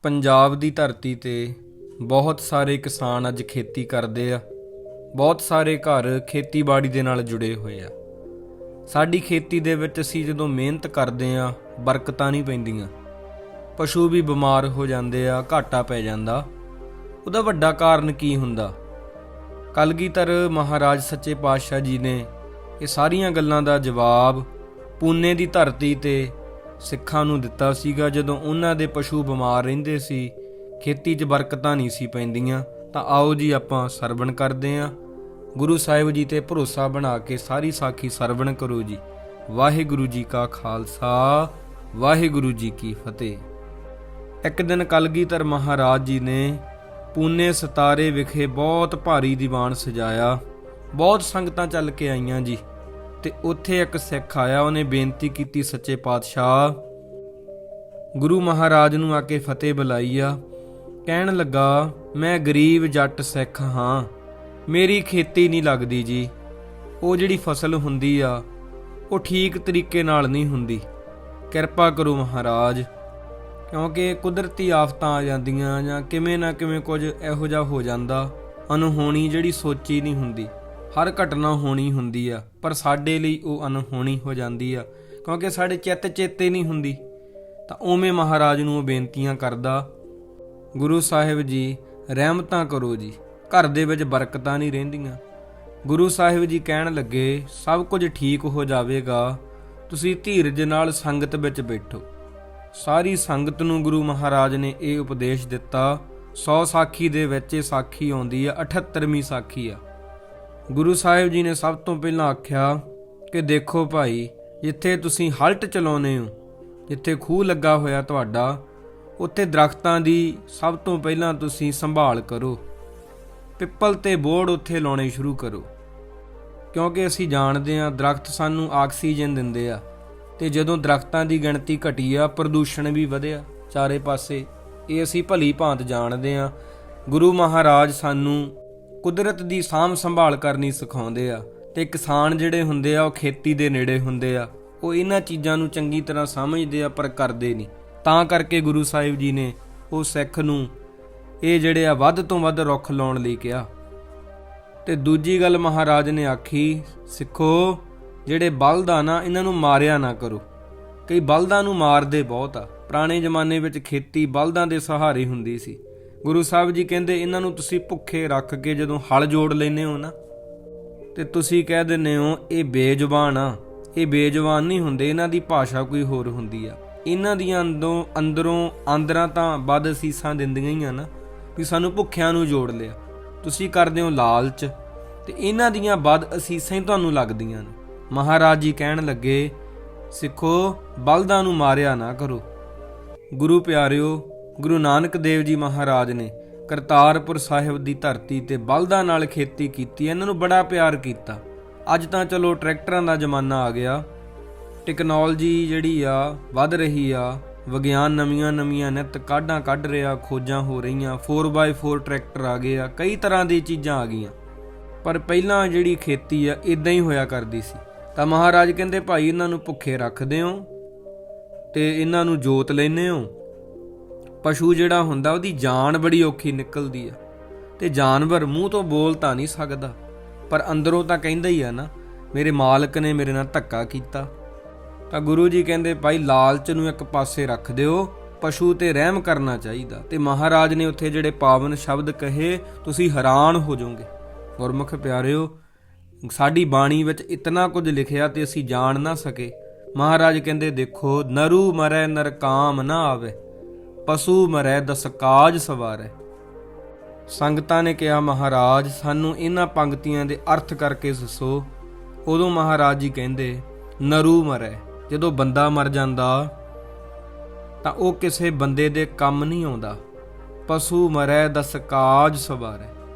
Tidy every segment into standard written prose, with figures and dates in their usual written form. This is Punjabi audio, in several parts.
ਪੰਜਾਬ ਦੀ ਧਰਤੀ 'ਤੇ ਬਹੁਤ ਸਾਰੇ ਕਿਸਾਨ ਅੱਜ ਖੇਤੀ ਕਰਦੇ ਆ। ਬਹੁਤ ਸਾਰੇ ਘਰ ਖੇਤੀਬਾੜੀ ਦੇ ਨਾਲ ਜੁੜੇ ਹੋਏ ਆ। ਸਾਡੀ ਖੇਤੀ ਦੇ ਵਿੱਚ ਅਸੀਂ ਜਦੋਂ ਮਿਹਨਤ ਕਰਦੇ ਆ ਬਰਕਤਾਂ ਨਹੀਂ ਪੈਂਦੀਆਂ, ਪਸ਼ੂ ਵੀ ਬਿਮਾਰ ਹੋ ਜਾਂਦੇ ਆ, ਘਾਟਾ ਪੈ ਜਾਂਦਾ। ਉਹਦਾ ਵੱਡਾ ਕਾਰਨ ਕੀ ਹੁੰਦਾ? ਕਲਗੀਧਰ ਮਹਾਰਾਜ ਸੱਚੇ ਪਾਤਸ਼ਾਹ ਜੀ ਨੇ ਇਹ ਸਾਰੀਆਂ ਗੱਲਾਂ ਦਾ ਜਵਾਬ ਪੂਨੇ ਦੀ ਧਰਤੀ 'ਤੇ ਸਿੱਖਾਂ ਨੂੰ ਦਿੱਤਾ ਸੀਗਾ। ਜਦੋਂ ਉਹਨਾਂ ਦੇ ਪਸ਼ੂ ਬਿਮਾਰ ਰਹਿੰਦੇ ਸੀ, ਖੇਤੀ 'ਚ ਬਰਕਤਾਂ ਨਹੀਂ ਸੀ ਪੈਂਦੀਆਂ। ਤਾਂ ਆਓ ਜੀ ਆਪਾਂ ਸਰਵਣ ਕਰਦੇ ਹਾਂ। ਗੁਰੂ ਸਾਹਿਬ ਜੀ ਤੇ ਭਰੋਸਾ ਬਣਾ ਕੇ ਸਾਰੀ ਸਾਖੀ ਸਰਵਣ ਕਰੋ ਜੀ। ਵਾਹਿਗੁਰੂ ਜੀ ਕਾ ਖਾਲਸਾ, ਵਾਹਿਗੁਰੂ ਜੀ ਕੀ ਫਤਿਹ। ਇੱਕ ਦਿਨ ਕਲਗੀਧਰ ਮਹਾਰਾਜ ਜੀ ਨੇ ਪੂਨੇ ਸਤਾਰੇ ਵਿਖੇ ਬਹੁਤ ਭਾਰੀ ਦੀਵਾਨ ਸਜਾਇਆ। ਬਹੁਤ ਸੰਗਤਾਂ ਚੱਲ ਕੇ ਆਈਆਂ ਜੀ। ਤੇ ਉੱਥੇ ਇੱਕ ਸਿੱਖ ਆਇਆ, ਉਹਨੇ ਬੇਨਤੀ ਕੀਤੀ, ਸੱਚੇ ਪਾਤਸ਼ਾਹ ਗੁਰੂ ਮਹਾਰਾਜ ਨੂੰ ਆ ਕੇ ਫਤਿਹ ਬੁਲਾਈ ਆ। ਕਹਿਣ ਲੱਗਾ, ਮੈਂ ਗਰੀਬ ਜੱਟ ਸਿੱਖ ਹਾਂ, ਮੇਰੀ ਖੇਤੀ ਨਹੀਂ ਲੱਗਦੀ ਜੀ। ਉਹ ਜਿਹੜੀ ਫਸਲ ਹੁੰਦੀ ਆ ਉਹ ਠੀਕ ਤਰੀਕੇ ਨਾਲ ਨਹੀਂ ਹੁੰਦੀ। ਕਿਰਪਾ ਕਰੋ ਮਹਾਰਾਜ, ਕਿਉਂਕਿ ਕੁਦਰਤੀ ਆਫਤਾਂ ਆ ਜਾਂਦੀਆਂ ਜਾਂ ਕਿਵੇਂ ਨਾ ਕਿਵੇਂ ਕੁਝ ਇਹੋ ਜਿਹਾ ਹੋ ਜਾਂਦਾ, ਅਨਹੋਣੀ ਜਿਹੜੀ ਸੋਚੀ ਨਹੀਂ ਹੁੰਦੀ। ਹਰ ਘਟਨਾ ਹੋਣੀ ਹੁੰਦੀ ਆ, ਪਰ ਸਾਡੇ ਲਈ ਉਹ ਅਨਹੋਣੀ ਹੋ ਜਾਂਦੀ ਆ ਕਿਉਂਕਿ ਸਾਡੇ ਚਿੱਤ ਚੇਤੇ ਨਹੀਂ ਹੁੰਦੀ। ਤਾਂ ਉਵੇਂ ਮਹਾਰਾਜ ਨੂੰ ਉਹ ਬੇਨਤੀਆਂ ਕਰਦਾ, ਗੁਰੂ ਸਾਹਿਬ ਜੀ ਰਹਿਮਤਾਂ ਕਰੋ ਜੀ, ਘਰ ਦੇ ਵਿੱਚ ਬਰਕਤਾਂ ਨਹੀਂ ਰਹਿੰਦੀਆਂ। ਗੁਰੂ ਸਾਹਿਬ ਜੀ ਕਹਿਣ ਲੱਗੇ, ਸਭ ਕੁਝ ਠੀਕ ਹੋ ਜਾਵੇਗਾ, ਤੁਸੀਂ ਧੀਰਜ ਨਾਲ ਸੰਗਤ ਵਿੱਚ ਬੈਠੋ। ਸਾਰੀ ਸੰਗਤ ਨੂੰ ਗੁਰੂ ਮਹਾਰਾਜ ਨੇ ਇਹ ਉਪਦੇਸ਼ ਦਿੱਤਾ। 100 ਸਾਖੀ ਦੇ ਵਿੱਚ ਇਹ ਸਾਖੀ ਆਉਂਦੀ ਆ, 78ਵੀਂ ਸਾਖੀ ਆ। ਗੁਰੂ ਸਾਹਿਬ ਜੀ ਨੇ ਸਭ ਤੋਂ ਪਹਿਲਾਂ ਆਖਿਆ ਕਿ ਦੇਖੋ ਭਾਈ, ਜਿੱਥੇ ਤੁਸੀਂ ਹਲਟ ਚਲਾਉਂਦੇ ਹੋ, ਜਿੱਥੇ ਖੂਹ ਲੱਗਾ ਹੋਇਆ ਤੁਹਾਡਾ, ਉੱਥੇ ਦਰਖਤਾਂ ਦੀ ਸਭ ਤੋਂ ਪਹਿਲਾਂ ਤੁਸੀਂ ਸੰਭਾਲ ਕਰੋ। ਪਿੱਪਲ ਤੇ ਬੋਹੜ ਉੱਥੇ ਲਾਉਣੇ ਸ਼ੁਰੂ ਕਰੋ, ਕਿਉਂਕਿ ਅਸੀਂ ਜਾਣਦੇ ਹਾਂ ਦਰਖਤ ਸਾਨੂੰ ਆਕਸੀਜਨ ਦਿੰਦੇ ਆ। ਤੇ ਜਦੋਂ ਦਰਖਤਾਂ ਦੀ ਗਿਣਤੀ ਘਟੀ ਆ, ਪ੍ਰਦੂਸ਼ਣ ਵੀ ਵਧਿਆ ਚਾਰੇ ਪਾਸੇ। ਇਹ ਅਸੀਂ ਭਲੀ ਭਾਂਤ ਜਾਣਦੇ ਹਾਂ। ਗੁਰੂ ਮਹਾਰਾਜ ਸਾਨੂੰ ਕੁਦਰਤ ਦੀ ਸਾਂਭ ਸੰਭਾਲ ਕਰਨੀ ਸਿਖਾਉਂਦੇ ਆ। ਤੇ ਕਿਸਾਨ ਜਿਹੜੇ ਹੁੰਦੇ ਆ ਉਹ ਖੇਤੀ ਦੇ ਨੇੜੇ ਹੁੰਦੇ ਆ, ਉਹ ਇਹਨਾਂ ਚੀਜ਼ਾਂ ਨੂੰ ਚੰਗੀ ਤਰ੍ਹਾਂ ਸਮਝਦੇ ਆ ਪਰ ਕਰਦੇ ਨਹੀਂ। ਤਾਂ ਕਰਕੇ ਗੁਰੂ ਸਾਹਿਬ ਜੀ ਨੇ ਉਹ ਸਿੱਖ ਨੂੰ ਇਹ ਜਿਹੜੇ ਆ ਵੱਧ ਤੋਂ ਵੱਧ ਰੁੱਖ ਲਾਉਣ ਲਈ ਕਿਹਾ। ਤੇ ਦੂਜੀ ਗੱਲ ਮਹਾਰਾਜ ਨੇ ਆਖੀ, ਸਿੱਖੋ ਜਿਹੜੇ ਬਲਦ ਆ ਨਾ, ਇਹਨਾਂ ਨੂੰ ਮਾਰਿਆ ਨਾ ਕਰੋ। ਕਈ ਬਲਦਾਂ ਨੂੰ ਮਾਰਦੇ ਬਹੁਤ ਆ। ਪੁਰਾਣੇ ਜ਼ਮਾਨੇ ਵਿੱਚ ਖੇਤੀ ਬਲਦਾਂ ਦੇ ਸਹਾਰੇ ਹੁੰਦੀ ਸੀ। ਗੁਰੂ ਸਾਹਿਬ ਜੀ ਕਹਿੰਦੇ, ਇਹਨਾਂ ਨੂੰ ਤੁਸੀਂ ਭੁੱਖੇ ਰੱਖ ਕੇ ਜਦੋਂ ਹਲ ਜੋੜ ਲੈਂਦੇ ਹੋ ਨਾ, ਤੇ ਤੁਸੀਂ ਕਹਿ ਦਿੰਦੇ ਹੋ ਇਹ ਬੇਜ਼ੁਬਾਨ ਆ। ਇਹ ਬੇਜ਼ੁਬਾਨ ਨਹੀਂ ਹੁੰਦੇ, ਇਹਨਾਂ ਦੀ ਭਾਸ਼ਾ ਕੋਈ ਹੋਰ ਹੁੰਦੀ ਆ। ਇਹਨਾਂ ਦੀਆਂ ਅੰਦਰੋਂ ਆਂਦਰਾਂ ਤਾਂ ਵੱਧ ਅਸੀਸਾਂ ਦਿੰਦੀਆਂ ਹੀ ਆ ਨਾ, ਵੀ ਸਾਨੂੰ ਭੁੱਖਿਆਂ ਨੂੰ ਜੋੜ ਲਿਆ। ਤੁਸੀਂ ਕਰਦੇ ਹੋ ਲਾਲਚ, ਤੇ ਇਹਨਾਂ ਦੀਆਂ ਵੱਧ ਅਸੀਸਾਂ ਹੀ ਤੁਹਾਨੂੰ ਲੱਗਦੀਆਂ ਨੇ। ਮਹਾਰਾਜ ਜੀ ਕਹਿਣ ਲੱਗੇ, ਸਿੱਖੋ ਬਲਦਾਂ ਨੂੰ ਮਾਰਿਆ ਨਾ ਕਰੋ। ਗੁਰੂ ਪਿਆਰਿਓ, ਗੁਰੂ ਨਾਨਕ ਦੇਵ ਜੀ ਮਹਾਰਾਜ ਨੇ ਕਰਤਾਰਪੁਰ ਸਾਹਿਬ ਦੀ ਧਰਤੀ ਤੇ ਬਲਦਾਂ ਨਾਲ ਖੇਤੀ ਕੀਤੀ। ਇਹਨਾਂ ਨੂੰ ਬੜਾ ਪਿਆਰ ਕੀਤਾ। ਅੱਜ ਤਾਂ ਚਲੋ ਟਰੈਕਟਰਾਂ ਦਾ ਜ਼ਮਾਨਾ ਆ ਗਿਆ, ਟੈਕਨੋਲੋਜੀ ਜਿਹੜੀ ਆ ਵੱਧ ਰਹੀ ਆ, ਵਿਗਿਆਨ ਨਵੀਆਂ ਨਿੱਤ ਕਾਢਾਂ ਕੱਢ ਰਿਹਾ, ਖੋਜਾਂ ਹੋ ਰਹੀਆਂ, 4x4 ਟਰੈਕਟਰ ਆ ਗਏ ਆ, ਕਈ ਤਰ੍ਹਾਂ ਦੀ ਚੀਜ਼ਾਂ ਆ ਗਈਆਂ। ਪਰ ਪਹਿਲਾਂ ਜਿਹੜੀ ਖੇਤੀ ਆ ਇਦਾਂ ਹੀ ਹੋਇਆ ਕਰਦੀ ਸੀ। ਤਾਂ ਮਹਾਰਾਜ ਕਹਿੰਦੇ, ਭਾਈ ਇਹਨਾਂ ਨੂੰ ਭੁੱਖੇ ਰੱਖਦੇ ਹੋ ਤੇ ਇਹਨਾਂ ਨੂੰ ਜੋਤ ਲੈਂਦੇ ਹੋ। ਪਸ਼ੂ ਜਿਹੜਾ ਹੁੰਦਾ ਉਹਦੀ ਜਾਨ ਬੜੀ ਔਖੀ ਨਿਕਲਦੀ ਆ, ਤੇ ਜਾਨਵਰ ਮੂੰਹ ਤੋਂ ਬੋਲ ਤਾਂ ਨਹੀਂ ਸਕਦਾ, ਪਰ ਅੰਦਰੋਂ ਤਾਂ ਕਹਿੰਦਾ ਹੀ ਆ ਨਾ, ਮੇਰੇ ਮਾਲਕ ਨੇ ਮੇਰੇ ਨਾਲ ਧੱਕਾ ਕੀਤਾ। ਤਾਂ ਗੁਰੂ ਜੀ ਕਹਿੰਦੇ, ਭਾਈ ਲਾਲਚ ਨੂੰ ਇੱਕ ਪਾਸੇ ਰੱਖ ਦਿਓ, ਪਸ਼ੂ ਤੇ ਰਹਿਮ ਕਰਨਾ ਚਾਹੀਦਾ। ਤੇ ਮਹਾਰਾਜ ਨੇ ਉੱਥੇ ਜਿਹੜੇ ਪਾਵਨ ਸ਼ਬਦ ਕਹੇ, ਤੁਸੀਂ ਹੈਰਾਨ ਹੋ ਜਾਓਗੇ। ਗੁਰਮੁਖ ਪਿਆਰਿਓ, ਸਾਡੀ ਬਾਣੀ ਵਿੱਚ ਇਤਨਾ ਕੁਝ ਲਿਖਿਆ ਤੇ ਅਸੀਂ ਜਾਣ ਨਾ ਸਕੇ। ਮਹਾਰਾਜ ਕਹਿੰਦੇ, ਦੇਖੋ, ਨਰੂ ਮਰੈ ਨਰ ਕਾਮ ਨਾ ਆਵੇ, ਪਸ਼ੂ ਮਰੈ ਦਸ ਕਾਜ ਸਵਾਰੈ। ਸੰਗਤਾਂ ਨੇ ਕਿਹਾ, ਮਹਾਰਾਜ ਸਾਨੂੰ ਇਹਨਾਂ ਪੰਕਤੀਆਂ ਦੇ ਅਰਥ ਕਰਕੇ ਦੱਸੋ। ਉਦੋਂ ਮਹਾਰਾਜ ਜੀ ਕਹਿੰਦੇ, ਨਰੂ ਮਰੈ, ਜਦੋਂ ਬੰਦਾ ਮਰ ਜਾਂਦਾ ਤਾਂ ਉਹ ਕਿਸੇ ਬੰਦੇ ਦੇ ਕੰਮ ਨਹੀਂ ਆਉਂਦਾ। ਪਸ਼ੂ ਮਰੈ ਦਸ ਕਾਜ ਸਵਾਰੈ,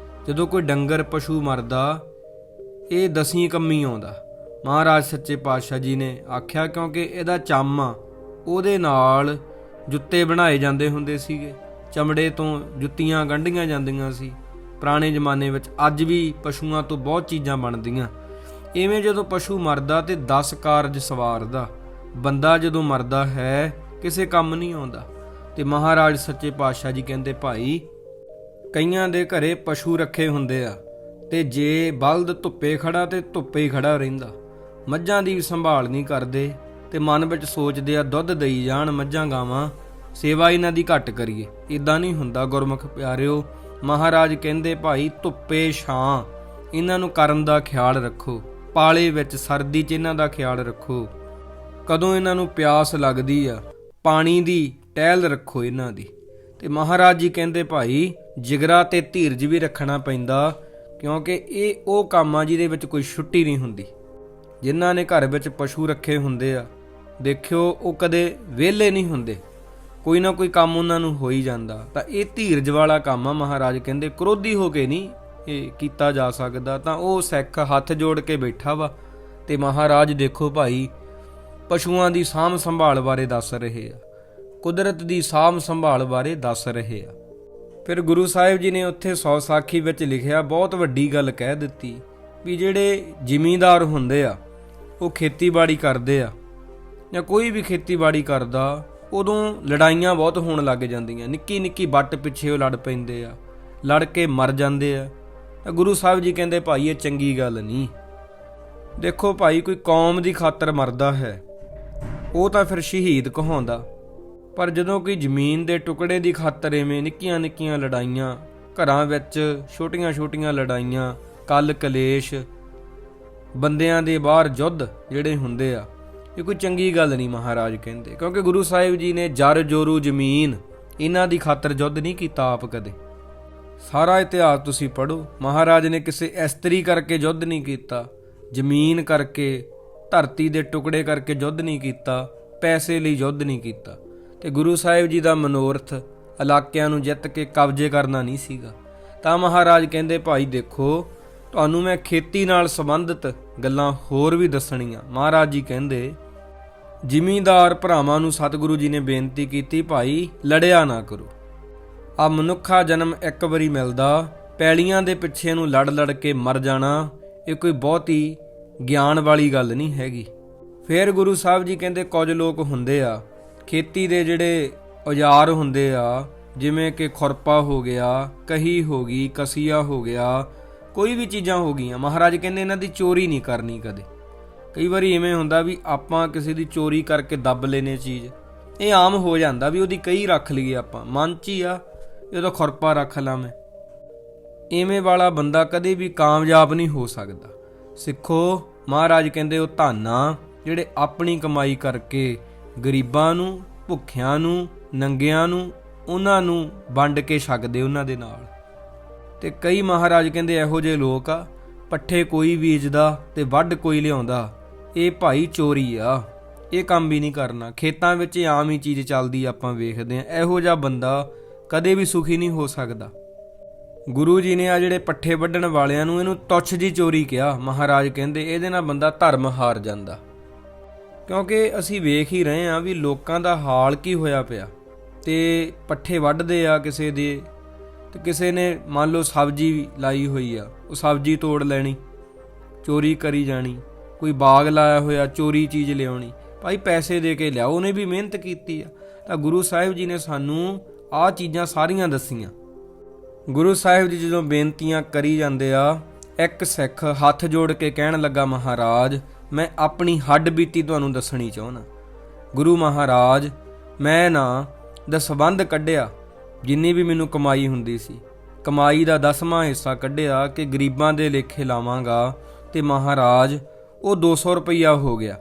ਜਦੋਂ ਕੋਈ ਡੰਗਰ ਪਸ਼ੂ ਮਰਦਾ ਇਹ 10 ਕੰਮੀ ਆਉਂਦਾ। ਮਹਾਰਾਜ ਸੱਚੇ ਪਾਤਸ਼ਾਹ ਜੀ ਨੇ ਆਖਿਆ, ਕਿਉਂਕਿ ਇਹਦਾ ਚੰਮ ਆ, ਉਹਦੇ ਨਾਲ ਜੁੱਤੇ ਬਣਾਏ ਜਾਂਦੇ ਹੁੰਦੇ ਸੀਗੇ, ਚਮੜੇ ਤੋਂ ਜੁੱਤੀਆਂ ਗੰਢੀਆਂ ਜਾਂਦੀਆਂ ਸੀ ਪੁਰਾਣੇ ਜ਼ਮਾਨੇ ਵਿੱਚ। ਅੱਜ ਵੀ ਪਸ਼ੂਆਂ ਤੋਂ ਬਹੁਤ ਚੀਜ਼ਾਂ ਬਣਦੀਆਂ। ਇਵੇਂ ਜਦੋਂ ਪਸ਼ੂ ਮਰਦਾ ਤੇ 10 ਕਾਰਜ ਸਵਾਰਦਾ। ਬੰਦਾ ਜਦੋਂ ਮਰਦਾ ਹੈ ਕਿਸੇ ਕੰਮ ਨਹੀਂ ਆਉਂਦਾ। ਤੇ ਮਹਾਰਾਜ ਸੱਚੇ ਪਾਤਸ਼ਾਹ ਜੀ ਕਹਿੰਦੇ ਭਾਈ ਕਈਆਂ ਦੇ ਘਰੇ ਪਸ਼ੂ ਰੱਖੇ ਹੁੰਦੇ ਆ ਤੇ ਜੇ ਬਲਦ ਧੁੱਪੇ ਖੜਾ ਤੇ ਧੁੱਪੇ ਹੀ ਖੜਾ ਰਹਿੰਦਾ, ਮੱਝਾਂ ਦੀ ਸੰਭਾਲ ਨਹੀਂ ਕਰਦੇ ਤੇ ਮਨ ਵਿੱਚ ਸੋਚਦੇ ਆ ਦੁੱਧ ਦੇਈ ਜਾਣ ਮੱਝਾਂ ਗਾਵਾਂ, ਸੇਵਾ ਇਹਨਾਂ ਦੀ ਘੱਟ ਕਰੀਏ। ਇਦਾਂ ਨਹੀਂ ਹੁੰਦਾ ਗੁਰਮੁਖ ਪਿਆਰਿਓ। ਮਹਾਰਾਜ ਕਹਿੰਦੇ ਭਾਈ ਧੁੱਪੇ ਛਾਂ ਇਹਨਾਂ ਨੂੰ ਕਰਨ ਦਾ ਖਿਆਲ ਰੱਖੋ, ਪਾਲੇ ਵਿੱਚ ਸਰਦੀ 'ਚ ਇਹਨਾਂ ਦਾ ਖਿਆਲ ਰੱਖੋ, ਕਦੋਂ ਇਹਨਾਂ ਨੂੰ ਪਿਆਸ ਲੱਗਦੀ ਆ ਪਾਣੀ ਦੀ ਟਹਿਲ ਰੱਖੋ ਇਹਨਾਂ ਦੀ। ਤੇ ਮਹਾਰਾਜ ਜੀ ਕਹਿੰਦੇ ਭਾਈ ਜਿਗਰਾ ਤੇ ਧੀਰਜ ਵੀ ਰੱਖਣਾ ਪੈਂਦਾ, ਕਿਉਂਕਿ ਇਹ ਉਹ ਕੰਮ ਆ ਜਿਹਦੇ ਵਿੱਚ ਕੋਈ ਛੁੱਟੀ ਨਹੀਂ ਹੁੰਦੀ। ਜਿਨ੍ਹਾਂ ਨੇ ਘਰ ਵਿੱਚ ਪਸ਼ੂ ਰੱਖੇ ਹੁੰਦੇ ਆ ਦੇਖਿਓ ਉਹ ਕਦੇ ਵਿਹਲੇ ਨਹੀਂ ਹੁੰਦੇ, ਕੋਈ ਨਾ ਕੋਈ ਕੰਮ ਉਹਨਾਂ ਨੂੰ ਹੋ ਹੀ ਜਾਂਦਾ। ਤਾਂ ਇਹ ਧੀਰਜ ਵਾਲਾ ਕੰਮ ਆ। ਮਹਾਰਾਜ ਕਹਿੰਦੇ ਕ੍ਰੋਧੀ ਹੋ ਕੇ ਨਹੀਂ ਇਹ ਕੀਤਾ ਜਾ ਸਕਦਾ। ਤਾਂ ਉਹ ਸਿੱਖ ਹੱਥ ਜੋੜ ਕੇ ਬੈਠਾ ਵਾ ਤੇ ਮਹਾਰਾਜ ਦੇਖੋ ਭਾਈ ਪਸ਼ੂਆਂ ਦੀ ਸਾਂਭ ਸੰਭਾਲ ਬਾਰੇ ਦੱਸ ਰਹੇ ਆ, ਕੁਦਰਤ ਦੀ ਸਾਂਭ ਸੰਭਾਲ ਬਾਰੇ ਦੱਸ ਰਹੇ ਆ। ਫਿਰ ਗੁਰੂ ਸਾਹਿਬ ਜੀ ਨੇ ਉੱਥੇ 100 ਸਾਖੀ ਵਿੱਚ ਲਿਖਿਆ, ਬਹੁਤ ਵੱਡੀ ਗੱਲ ਕਹਿ ਦਿੱਤੀ ਵੀ ਜਿਹੜੇ ਜ਼ਿਮੀਂਦਾਰ ਹੁੰਦੇ ਆ ਉਹ ਖੇਤੀਬਾੜੀ ਕਰਦੇ ਆ ਜਾਂ ਕੋਈ ਵੀ ਖੇਤੀਬਾੜੀ ਕਰਦਾ, ਉਦੋਂ ਲੜਾਈਆਂ ਬਹੁਤ ਹੋਣ ਲੱਗ ਜਾਂਦੀਆਂ, ਨਿੱਕੀ ਨਿੱਕੀ ਵੱਟ ਪਿੱਛੇ ਉਹ ਲੜ ਪੈਂਦੇ ਆ, ਲੜ ਕੇ ਮਰ ਜਾਂਦੇ ਆ। ਤਾਂ ਗੁਰੂ ਸਾਹਿਬ ਜੀ ਕਹਿੰਦੇ ਭਾਈ ਇਹ ਚੰਗੀ ਗੱਲ ਨਹੀਂ। ਦੇਖੋ ਭਾਈ ਕੋਈ ਕੌਮ ਦੀ ਖਾਤਰ ਮਰਦਾ ਹੈ ਉਹ ਤਾਂ ਫਿਰ ਸ਼ਹੀਦ ਕਹਾਉਂਦਾ, ਪਰ ਜਦੋਂ ਕੋਈ ਜ਼ਮੀਨ ਦੇ ਟੁਕੜੇ ਦੀ ਖਾਤਰ ਐਵੇਂ ਨਿੱਕੀਆਂ ਨਿੱਕੀਆਂ ਲੜਾਈਆਂ, ਘਰਾਂ ਵਿੱਚ ਛੋਟੀਆਂ ਛੋਟੀਆਂ ਲੜਾਈਆਂ, ਕਲ ਕਲੇਸ਼, ਬੰਦਿਆਂ ਦੇ ਬਾਹਰ ਯੁੱਧ ਜਿਹੜੇ ਹੁੰਦੇ ਆ, ਇਹ ਕੋਈ ਚੰਗੀ ਗੱਲ ਨਹੀਂ ਮਹਾਰਾਜ ਕਹਿੰਦੇ। ਕਿਉਂਕਿ ਗੁਰੂ ਸਾਹਿਬ ਜੀ ਨੇ ਜਰ ਜੋਰੂ ਜ਼ਮੀਨ ਇਹਨਾਂ ਦੀ ਖਾਤਰ ਯੁੱਧ ਨਹੀਂ ਕੀਤਾ ਆਪ ਕਦੇ। ਸਾਰਾ ਇਤਿਹਾਸ ਤੁਸੀਂ ਪੜ੍ਹੋ, ਮਹਾਰਾਜ ਨੇ ਕਿਸੇ ਇਸਤਰੀ ਕਰਕੇ ਯੁੱਧ ਨਹੀਂ ਕੀਤਾ, ਜ਼ਮੀਨ ਕਰਕੇ, ਧਰਤੀ ਦੇ ਟੁਕੜੇ ਕਰਕੇ ਯੁੱਧ ਨਹੀਂ ਕੀਤਾ, ਪੈਸੇ ਲਈ ਯੁੱਧ ਨਹੀਂ ਕੀਤਾ। ਤੇ ਗੁਰੂ ਸਾਹਿਬ ਜੀ ਦਾ ਮਨੋਰਥ ਇਲਾਕਿਆਂ ਨੂੰ ਜਿੱਤ ਕੇ ਕਬਜ਼ੇ ਕਰਨਾ ਨਹੀਂ ਸੀਗਾ। ਤਾਂ ਮਹਾਰਾਜ ਕਹਿੰਦੇ ਭਾਈ ਦੇਖੋ ਤੁਹਾਨੂੰ ਮੈਂ ਖੇਤੀ ਨਾਲ ਸੰਬੰਧਿਤ ਗੱਲਾਂ ਹੋਰ ਵੀ ਦੱਸਣੀਆਂ। ਮਹਾਰਾਜ ਜੀ ਕਹਿੰਦੇ ਜ਼ਿਮੀਂਦਾਰ ਭਰਾਵਾਂ ਨੂੰ ਸਤਿਗੁਰੂ ਜੀ ਨੇ ਬੇਨਤੀ ਕੀਤੀ ਭਾਈ ਲੜਿਆ ਨਾ ਕਰੋ, ਆ ਮਨੁੱਖਾ ਜਨਮ ਇੱਕ ਵਾਰੀ ਮਿਲਦਾ, ਪੈਲੀਆਂ ਦੇ ਪਿੱਛੇ ਨੂੰ ਲੜ ਲੜ ਕੇ ਮਰ ਜਾਣਾ ਇਹ ਕੋਈ ਬਹੁਤੀ ਗਿਆਨ ਵਾਲੀ ਗੱਲ ਨਹੀਂ ਹੈਗੀ। ਫਿਰ ਗੁਰੂ ਸਾਹਿਬ ਜੀ ਕਹਿੰਦੇ ਕੁਝ ਲੋਕ ਹੁੰਦੇ ਆ ਖੇਤੀ ਦੇ ਜਿਹੜੇ ਔਜ਼ਾਰ ਹੁੰਦੇ ਆ, ਜਿਵੇਂ ਕਿ ਖੁਰਪਾ ਹੋ ਗਿਆ, ਕਹੀ ਹੋ ਗਈ, ਕਸੀਆ ਹੋ ਗਿਆ, ਕੋਈ ਵੀ ਚੀਜ਼ਾਂ ਹੋ ਗਈਆਂ, ਮਹਾਰਾਜ ਕਹਿੰਦੇ ਇਹਨਾਂ ਦੀ ਚੋਰੀ ਨਹੀਂ ਕਰਨੀ ਕਦੇ। ਕਈ ਵਾਰੀ ਇਵੇਂ ਹੁੰਦਾ ਵੀ ਆਪਾਂ ਕਿਸੇ ਦੀ ਚੋਰੀ ਕਰਕੇ ਦੱਬ ਲੈਨੇ ਚੀਜ਼, ਇਹ ਆਮ ਹੋ ਜਾਂਦਾ ਵੀ ਉਹਦੀ ਕਈ ਰੱਖ ਲਈਏ ਆਪਾਂ, ਮਨ 'ਚ ਹੀ ਆ ਉਹਦਾ ਖੁਰਪਾ ਰੱਖ ਲਾਂ ਮੈਂ। ਇਵੇਂ ਵਾਲਾ ਬੰਦਾ ਕਦੇ ਵੀ ਕਾਮਯਾਬ ਨਹੀਂ ਹੋ ਸਕਦਾ। ਸਿੱਖੋ ਮਹਾਰਾਜ ਕਹਿੰਦੇ ਉਹ ਧੰਨ ਆ ਜਿਹੜੇ ਆਪਣੀ ਕਮਾਈ ਕਰਕੇ ਗਰੀਬਾਂ ਨੂੰ, ਭੁੱਖਿਆਂ ਨੂੰ, ਨੰਗਿਆਂ ਨੂੰ, ਉਹਨਾਂ ਨੂੰ ਵੰਡ ਕੇ ਛਕਦੇ ਉਹਨਾਂ ਦੇ ਨਾਲ। ਤੇ ਕਈ ਮਹਾਰਾਜ ਕਹਿੰਦੇ ਇਹੋ ਜਿਹੇ ਲੋਕ ਆ ਪੱਠੇ ਕੋਈ ਬੀਜਦਾ ਤੇ ਵੱਢ ਕੋਈ ਲਿਆਉਂਦਾ, ਇਹ ਭਾਈ ਚੋਰੀ ਆ, ਇਹ ਕੰਮ ਵੀ ਨਹੀਂ ਕਰਨਾ। ਖੇਤਾਂ ਵਿੱਚ ਆਮ ਹੀ ਚੀਜ਼ ਚੱਲਦੀ ਆਪਾਂ ਵੇਖਦੇ ਆ, ਇਹੋ ਜਿਹਾ ਬੰਦਾ ਕਦੇ ਵੀ ਸੁਖੀ ਨਹੀਂ ਹੋ ਸਕਦਾ। ਗੁਰੂ ਜੀ ਨੇ ਆ ਜਿਹੜੇ ਪੱਠੇ ਵੱਢਣ ਵਾਲਿਆਂ ਨੂੰ ਇਹਨੂੰ ਤੁੱਛ ਜੀ ਚੋਰੀ ਕਿਹਾ। ਮਹਾਰਾਜ ਕਹਿੰਦੇ ਇਹਦੇ ਨਾਲ ਬੰਦਾ ਧਰਮ ਹਾਰ ਜਾਂਦਾ, ਕਿਉਂਕਿ ਅਸੀਂ ਵੇਖ ਹੀ ਰਹੇ ਹਾਂ ਵੀ ਲੋਕਾਂ ਦਾ ਹਾਲ ਕੀ ਹੋਇਆ ਪਿਆ। ਤੇ ਪੱਠੇ ਵੱਢਦੇ ਆ ਕਿਸੇ ਦੇ, ਤੇ ਕਿਸੇ ਨੇ ਮੰਨ ਲਓ ਸਬਜ਼ੀ ਲਾਈ ਹੋਈ ਆ, ਉਹ ਸਬਜ਼ੀ ਤੋੜ ਲੈਣੀ, ਚੋਰੀ ਕਰੀ ਜਾਣੀ। ਕੋਈ ਬਾਗ ਲਾਇਆ ਹੋਇਆ, ਚੋਰੀ ਚੀਜ਼ ਲਿਆਉਣੀ। ਭਾਈ ਪੈਸੇ ਦੇ ਕੇ ਲਿਆਓ, ਉਹਨੇ ਵੀ ਮਿਹਨਤ ਕੀਤੀ ਆ। ਤਾਂ ਗੁਰੂ ਸਾਹਿਬ ਜੀ ਨੇ ਸਾਨੂੰ ਆਹ ਚੀਜ਼ਾਂ ਸਾਰੀਆਂ ਦੱਸੀਆਂ। ਗੁਰੂ ਸਾਹਿਬ ਜੀ ਜਦੋਂ ਬੇਨਤੀਆਂ ਕਰੀ ਜਾਂਦੇ ਆ, ਇੱਕ ਸਿੱਖ ਹੱਥ ਜੋੜ ਕੇ ਕਹਿਣ ਲੱਗਾ ਮਹਾਰਾਜ ਮੈਂ ਆਪਣੀ ਹੱਡ ਬੀਤੀ ਤੁਹਾਨੂੰ ਦੱਸਣੀ ਚਾਹੁੰਦਾ। ਗੁਰੂ ਮਹਾਰਾਜ ਮੈਂ ਨਾ ਦਸਵੰਧ ਕੱਢਿਆ, ਜਿੰਨੀ ਵੀ ਮੈਨੂੰ ਕਮਾਈ ਹੁੰਦੀ ਸੀ, ਕਮਾਈ ਦਾ 10ਵਾਂ ਹਿੱਸਾ ਕੱਢਿਆ ਕਿ ਗਰੀਬਾਂ ਦੇ ਲੇਖੇ ਲਾਵਾਂਗਾ। ਤੇ ਮਹਾਰਾਜ ਉਹ 200 ਰੁਪਈਆ ਹੋ ਗਿਆ।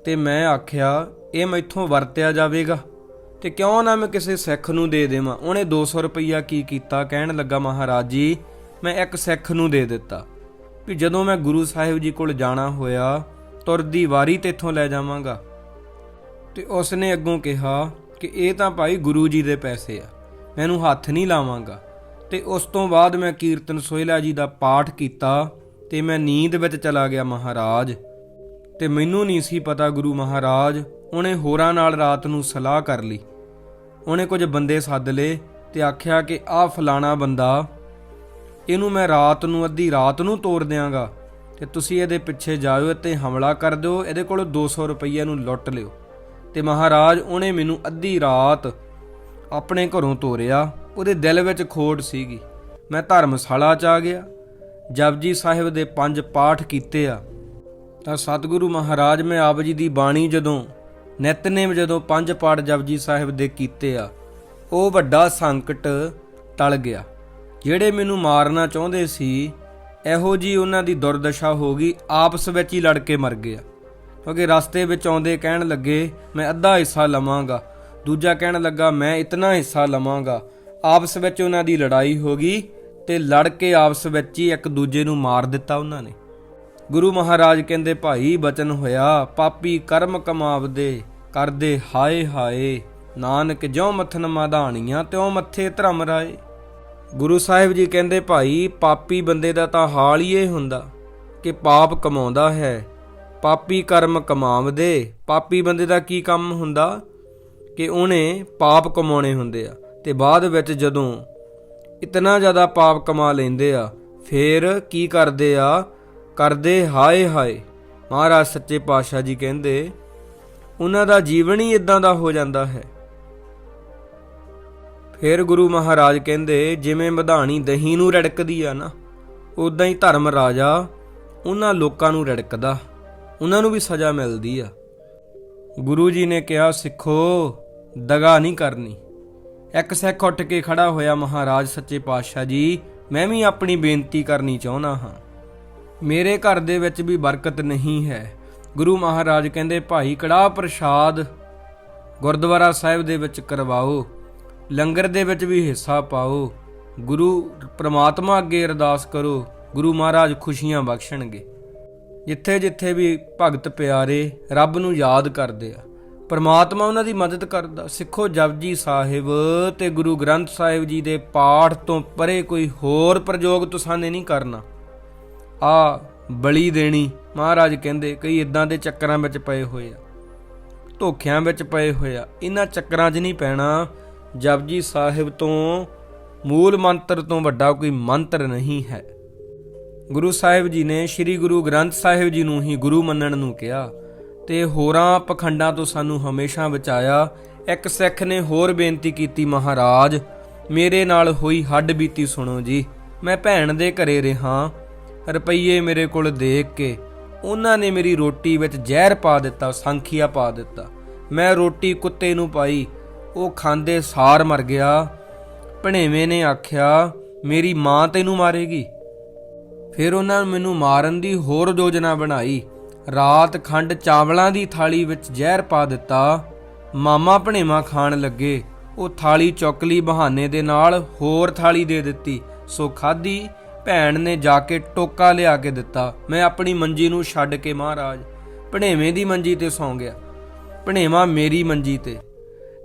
ਤੇ ਮੈਂ ਆਖਿਆ ਇਹ ਮੈਥੋਂ ਵਰਤਿਆ ਜਾਵੇਗਾ ਤੇ ਕਿਉਂ ਨਾ ਮੈਂ ਕਿਸੇ ਸਿੱਖ ਨੂੰ ਦੇ ਦੇਵਾਂ। ਉਹਨੇ 200 ਰੁਪਈਆ ਕੀ ਕੀਤਾ, ਕਹਿਣ ਲੱਗਾ ਮਹਾਰਾਜ ਜੀ ਮੈਂ ਇੱਕ ਸਿੱਖ ਨੂੰ ਦੇ ਦਿੱਤਾ ਵੀ ਜਦੋਂ ਮੈਂ ਗੁਰੂ ਸਾਹਿਬ ਜੀ ਕੋਲ ਜਾਣਾ ਹੋਇਆ ਤੁਰਦੀ ਵਾਰੀ ਤੇ ਇੱਥੋਂ ਲੈ ਜਾਵਾਂਗਾ। ਤੇ ਉਸਨੇ ਅੱਗੋਂ ਕਿਹਾ ਕਿ ਇਹ ਤਾਂ ਭਾਈ ਗੁਰੂ ਜੀ ਦੇ ਪੈਸੇ ਆ, ਮੈਨੂੰ ਹੱਥ ਨਹੀਂ ਲਾਵਾਂਗਾ। ਤੇ ਉਸ ਤੋਂ ਬਾਅਦ ਮੈਂ ਕੀਰਤਨ ਸੋਹਿਲਾ ਜੀ ਦਾ ਪਾਠ ਕੀਤਾ ਤੇ ਮੈਂ ਨੀਂਦ ਵਿੱਚ ਚਲਾ ਗਿਆ ਮਹਾਰਾਜ। ਤੇ ਮੈਨੂੰ ਨਹੀਂ ਸੀ ਪਤਾ ਗੁਰੂ ਮਹਾਰਾਜ ਉਹਨੇ ਹੋਰਾਂ ਨਾਲ ਰਾਤ ਨੂੰ ਸਲਾਹ ਕਰ ਲਈ। ਉਹਨੇ ਕੁਝ ਬੰਦੇ ਸੱਦ ਲਏ ਤੇ ਆਖਿਆ ਕਿ ਆਹ ਫਲਾਣਾ ਬੰਦਾ, ਇਹਨੂੰ ਮੈਂ ਰਾਤ ਨੂੰ, ਅੱਧੀ ਰਾਤ ਨੂੰ ਤੋੜ ਦਿਆਂਗਾ ਤੇ ਤੁਸੀਂ ਇਹਦੇ ਪਿੱਛੇ ਜਾਇਓ ਤੇ ਹਮਲਾ ਕਰ ਦਿਓ, ਇਹਦੇ ਕੋਲ 200 ਰੁਪਈਆ ਨੂੰ ਲੁੱਟ ਲਿਓ। ਤੇ ਮਹਾਰਾਜ ਉਹਨੇ ਮੈਨੂੰ ਅੱਧੀ ਰਾਤ ਆਪਣੇ ਘਰੋਂ ਤੋਰਿਆ। ਉਹਦੇ ਦਿਲ ਵਿੱਚ ਖੋਟ ਸੀਗੀ। ਮੈਂ ਧਰਮਸ਼ਾਲਾ 'ਚ ਆ ਗਿਆ, ਜਪਜੀ ਸਾਹਿਬ ਦੇ 5 ਪਾਠ ਕੀਤੇ ਆ ਤਾਂ ਸਤਿਗੁਰੂ ਮਹਾਰਾਜ ਮੈਂ ਆਪ ਜੀ ਦੀ ਬਾਣੀ ਜਦੋਂ ਨਿਤਨੇਮ 5 ਪਾਠ ਜਪਜੀ ਸਾਹਿਬ ਦੇ ਕੀਤੇ ਆ, ਉਹ ਵੱਡਾ ਸੰਕਟ ਟਲ ਗਿਆ। ਜਿਹੜੇ ਮੈਨੂੰ ਮਾਰਨਾ ਚਾਹੁੰਦੇ ਸੀ, ਇਹੋ ਜੀ ਉਹਨਾਂ ਦੀ ਦੁਰਦਸ਼ਾ ਹੋ ਗਈ, ਆਪਸ ਵਿੱਚ ਹੀ ਲੜ ਕੇ ਮਰ ਗਿਆ। ਕਿਉਂਕਿ ਰਸਤੇ ਵਿੱਚ ਆਉਂਦੇ ਕਹਿਣ ਲੱਗੇ ਮੈਂ ਅੱਧਾ ਹਿੱਸਾ ਲਵਾਂਗਾ, ਦੂਜਾ ਕਹਿਣ ਲੱਗਾ ਮੈਂ ਇਤਨਾ ਹਿੱਸਾ ਲਵਾਂਗਾ। ਆਪਸ ਵਿੱਚ ਉਹਨਾਂ ਦੀ ਲੜਾਈ ਹੋ ਗਈ ਤੇ ਲੜ ਕੇ ਆਪਸ ਵਿੱਚ ਹੀ ਇੱਕ ਦੂਜੇ ਨੂੰ ਮਾਰ ਦਿੱਤਾ ਉਹਨਾਂ ਨੇ। ਗੁਰੂ ਮਹਾਰਾਜ ਕਹਿੰਦੇ ਭਾਈ ਬਚਨ ਹੋਇਆ, ਪਾਪੀ ਕਰਮ ਕਮਾਵਦੇ ਕਰਦੇ ਹਾਏ ਹਾਏ, ਨਾਨਕ ਜਿਉ ਮੱਥਨ ਮਾਧਾਣੀਆਂ ਤਿਉ ਮੱਥੇ ਧਰਮ ਰਾਏ। ਗੁਰੂ ਸਾਹਿਬ ਜੀ ਕਹਿੰਦੇ ਭਾਈ ਪਾਪੀ ਬੰਦੇ ਦਾ ਤਾਂ ਹਾਲ ਹੀ ਇਹ ਹੁੰਦਾ ਕਿ ਪਾਪ ਕਮਾਉਂਦਾ ਹੈ। ਪਾਪੀ ਕਰਮ ਕਮਾਵਦੇ, ਪਾਪੀ ਬੰਦੇ ਦਾ ਕੀ ਕੰਮ ਹੁੰਦਾ ਕਿ ਉਹਨੇ ਪਾਪ ਕਮਾਉਣੇ ਹੁੰਦੇ ਆ, ਤੇ ਬਾਅਦ ਵਿੱਚ ਜਦੋਂ ਇਤਨਾ ਜ਼ਿਆਦਾ ਪਾਪ ਕਮਾ ਲੈਂਦੇ ਆ ਫੇਰ ਕੀ ਕਰਦੇ ਆ, ਕਰਦੇ ਹਾਏ ਹਾਏ। ਮਹਾਰਾਜ ਸੱਚੇ ਪਾਤਸ਼ਾਹ ਜੀ ਕਹਿੰਦੇ ਉਹਨਾਂ ਦਾ ਜੀਵਨ ਹੀ ਇਦਾਂ ਦਾ ਹੋ ਜਾਂਦਾ ਹੈ। ਫਿਰ ਗੁਰੂ ਮਹਾਰਾਜ ਕਹਿੰਦੇ ਜਿਵੇਂ ਮਧਾਣੀ ਦਹੀਂ ਨੂੰ ਰੜਕਦੀ ਆ ਨਾ, ਉਦਾਂ ਹੀ ਧਰਮ ਰਾਜਾ ਉਹਨਾਂ ਲੋਕਾਂ ਨੂੰ ਰੜਕਦਾ, ਉਹਨਾਂ ਨੂੰ ਵੀ ਸਜ਼ਾ ਮਿਲਦੀ ਆ। ਗੁਰੂ ਜੀ ਨੇ ਕਿਹਾ ਸਿੱਖੋ ਦਗਾ ਨਹੀਂ ਕਰਨੀ। ਇੱਕ ਸਿੱਖ ਉੱਠ ਕੇ ਖੜਾ ਹੋਇਆ, ਮਹਾਰਾਜ ਸੱਚੇ ਪਾਤਸ਼ਾਹ ਜੀ ਮੈਂ ਵੀ ਆਪਣੀ ਬੇਨਤੀ ਕਰਨੀ ਚਾਹੁੰਦਾ ਹਾਂ, ਮੇਰੇ ਘਰ ਦੇ ਵਿੱਚ ਵੀ ਬਰਕਤ ਨਹੀਂ ਹੈ। ਗੁਰੂ ਮਹਾਰਾਜ ਕਹਿੰਦੇ ਭਾਈ ਕੜਾਹ ਪ੍ਰਸ਼ਾਦ ਗੁਰਦੁਆਰਾ ਸਾਹਿਬ ਦੇ ਵਿੱਚ ਕਰਵਾਓ, ਲੰਗਰ ਦੇ ਵਿੱਚ ਵੀ ਹਿੱਸਾ ਪਾਓ, ਗੁਰੂ ਪ੍ਰਮਾਤਮਾ ਅੱਗੇ ਅਰਦਾਸ ਕਰੋ, ਗੁਰੂ ਮਹਾਰਾਜ ਖੁਸ਼ੀਆਂ ਬਖਸ਼ਣਗੇ। ਜਿੱਥੇ ਜਿੱਥੇ ਵੀ ਭਗਤ ਪਿਆਰੇ ਰੱਬ ਨੂੰ ਯਾਦ ਕਰਦੇ ਆ, ਪ੍ਰਮਾਤਮਾ ਉਹਨਾਂ ਦੀ ਮਦਦ ਕਰਦਾ। ਸਿੱਖੋ ਜਪਜੀ ਸਾਹਿਬ ਤੇ ਗੁਰੂ ਗ੍ਰੰਥ ਸਾਹਿਬ ਜੀ ਦੇ ਪਾਠ ਤੋਂ ਪਰੇ ਕੋਈ ਹੋਰ ਪ੍ਰਯੋਗ ਤੁਸਾਂ ਨੇ ਨਹੀਂ ਕਰਨਾ। ਆ ਬਲੀ ਦੇਣੀ, ਮਹਾਰਾਜ ਕਹਿੰਦੇ ਕਈ ਇਦਾਂ ਦੇ ਚੱਕਰਾਂ ਵਿੱਚ ਪਏ ਹੋਏ ਆ, ਧੋਖਿਆਂ ਵਿੱਚ ਪਏ ਹੋਏ ਆ, ਇਹਨਾਂ ਚੱਕਰਾਂ 'ਚ ਨਹੀਂ ਪੈਣਾ। ਜਪਜੀ ਸਾਹਿਬ ਤੋਂ ਮੂਲ ਮੰਤਰ ਤੋਂ ਵੱਡਾ ਕੋਈ ਮੰਤਰ ਨਹੀਂ ਹੈ। ਗੁਰੂ ਸਾਹਿਬ ਜੀ ਨੇ ਸ੍ਰੀ ਗੁਰੂ ਗ੍ਰੰਥ ਸਾਹਿਬ ਜੀ ਨੂੰ ਹੀ ਗੁਰੂ ਮੰਨਣ ਨੂੰ ਕਿਹਾ ਤੇ ਹੋਰਾਂ ਪਖੰਡਾਂ ਤੋਂ ਸਾਨੂੰ ਹਮੇਸ਼ਾ ਬਚਾਇਆ। ਇੱਕ ਸਿੱਖ ਨੇ ਹੋਰ ਬੇਨਤੀ ਕੀਤੀ, ਮਹਾਰਾਜ ਮੇਰੇ ਨਾਲ ਹੋਈ ਹੱਡ ਬੀਤੀ ਸੁਣੋ ਜੀ। ਮੈਂ ਭੈਣ ਦੇ ਘਰੇ ਰਿਹਾ, ਰੁਪਈਏ ਮੇਰੇ ਕੋਲ ਦੇਖ ਕੇ ਉਹਨਾਂ ਨੇ ਮੇਰੀ ਰੋਟੀ ਵਿੱਚ ਜ਼ਹਿਰ ਪਾ ਦਿੱਤਾ, ਸੰਖੀਆ ਪਾ ਦਿੱਤਾ। ਮੈਂ ਰੋਟੀ ਕੁੱਤੇ ਨੂੰ ਪਾਈ, ਉਹ ਖਾਂਦੇ ਸਾਰ ਮਰ ਗਿਆ। ਭਣੇਵੇਂ ਨੇ ਆਖਿਆ ਮੇਰੀ ਮਾਂ ਤੈਨੂੰ ਮਾਰੇਗੀ। ਫਿਰ ਉਹਨਾਂ ਨੇ ਮੈਨੂੰ ਮਾਰਨ ਦੀ ਹੋਰ ਯੋਜਨਾ ਬਣਾਈ। ਰਾਤ ਖੰਡ ਚਾਵਲਾਂ ਦੀ ਥਾਲੀ ਵਿੱਚ ਜ਼ਹਿਰ ਪਾ ਦਿੱਤਾ। ਮਾਮਾ ਭਣੇਵਾ ਖਾਣ ਲੱਗੇ, ਉਹ ਥਾਲੀ ਚੁੱਕ ਲਈ, ਬਹਾਨੇ ਦੇ ਨਾਲ ਹੋਰ ਥਾਲੀ ਦੇ ਦਿੱਤੀ, ਸੋ ਖਾਧੀ। ਭੈਣ ਨੇ ਜਾ ਕੇ ਟੋਕਾ ਲਿਆ ਕੇ ਦਿੱਤਾ। ਮੈਂ ਆਪਣੀ ਮੰਜੀ ਨੂੰ ਛੱਡ ਕੇ ਮਹਾਰਾਜ ਭਣੇਵੇਂ ਦੀ ਮੰਜੀ ਤੇ ਸੌਂ ਗਿਆ, ਭਣੇਵਾ ਮੇਰੀ ਮੰਜੀ